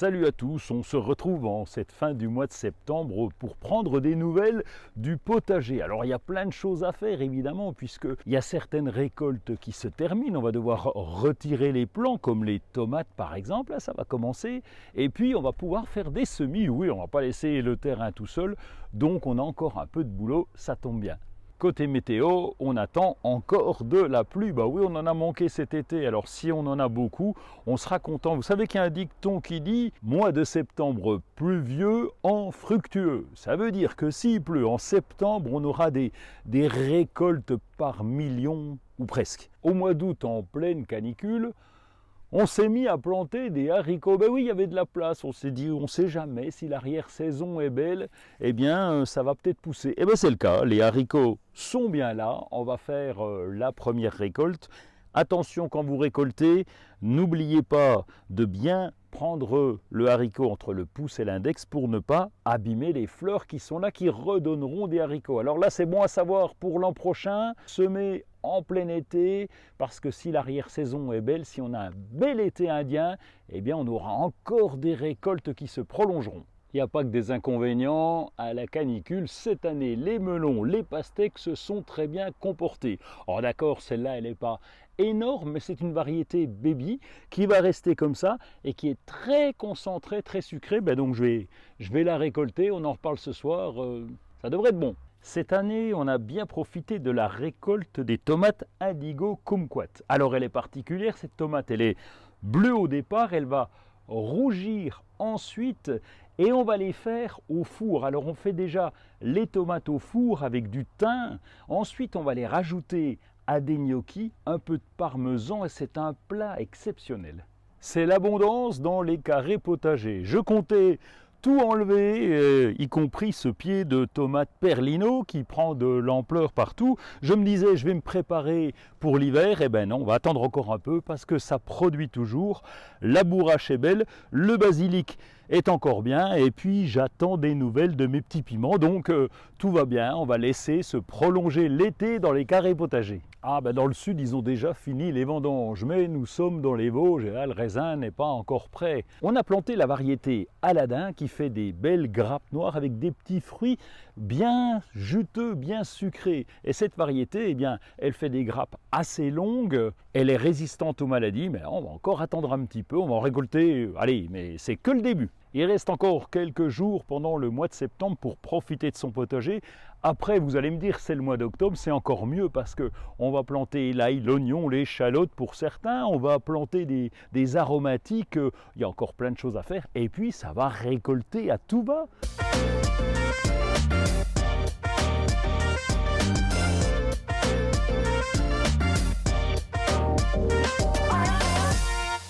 Salut à tous, on se retrouve en cette fin du mois de septembre pour prendre des nouvelles du potager. Alors il y a plein de choses à faire évidemment puisqu'il y a certaines récoltes qui se terminent. On va devoir retirer les plants comme les tomates par exemple, là ça va commencer. Et puis on va pouvoir faire des semis, oui on ne va pas laisser le terrain tout seul. Donc on a encore un peu de boulot, ça tombe bien. Côté météo, on attend encore de la pluie. Bah oui, on en a manqué cet été. Alors si on en a beaucoup, on sera content. Vous savez qu'il y a un dicton qui dit « Mois de septembre pluvieux en fructueux ». Ça veut dire que s'il pleut en septembre, on aura des récoltes par millions ou presque. Au mois d'août, en pleine canicule, on s'est mis à planter des haricots. Ben oui, il y avait de la place. On s'est dit, on ne sait jamais si l'arrière-saison est belle, eh bien, ça va peut-être pousser. Et bien, c'est le cas. Les haricots sont bien là. On va faire la première récolte. Attention quand vous récoltez, n'oubliez pas de bien prendre le haricot entre le pouce et l'index pour ne pas abîmer les fleurs qui sont là, qui redonneront des haricots. Alors là, c'est bon à savoir pour l'an prochain, semer en plein été, parce que si l'arrière-saison est belle, si on a un bel été indien, eh bien on aura encore des récoltes qui se prolongeront. Il n'y a pas que des inconvénients à la canicule. Cette année, les melons, les pastèques se sont très bien comportés. Alors d'accord, celle-là, elle n'est pas énorme, mais c'est une variété baby qui va rester comme ça et qui est très concentrée, très sucrée. Ben donc je vais la récolter, on en reparle ce soir, ça devrait être bon. Cette année, on a bien profité de la récolte des tomates indigo kumquat. Alors elle est particulière, cette tomate, elle est bleue au départ, elle va rougir ensuite et on va les faire au four. Alors on fait déjà les tomates au four avec du thym, ensuite on va les rajouter à des gnocchis, un peu de parmesan et c'est un plat exceptionnel. C'est l'abondance dans les carrés potagers. Je comptais tout enlever, y compris ce pied de tomate Perlino qui prend de l'ampleur partout. Je me disais, je vais me préparer pour l'hiver. Eh ben non, on va attendre encore un peu parce que ça produit toujours. La bourrache est belle, le basilic est encore bien et puis j'attends des nouvelles de mes petits piments. Donc tout va bien, on va laisser se prolonger l'été dans les carrés potagers. Ah ben dans le sud, ils ont déjà fini les vendanges, mais nous sommes dans les Vosges et là, le raisin n'est pas encore prêt. On a planté la variété Aladin qui fait des belles grappes noires avec des petits fruits bien juteux, bien sucrés. Et cette variété, eh bien, elle fait des grappes assez longues, elle est résistante aux maladies, mais on va encore attendre un petit peu, on va en récolter, allez, mais c'est que le début. Il reste encore quelques jours pendant le mois de septembre pour profiter de son potager. Après, vous allez me dire, c'est le mois d'octobre, c'est encore mieux parce qu'on va planter l'ail, l'oignon, l'échalote pour certains, on va planter des aromatiques, il y a encore plein de choses à faire. Et puis, ça va récolter à tout va.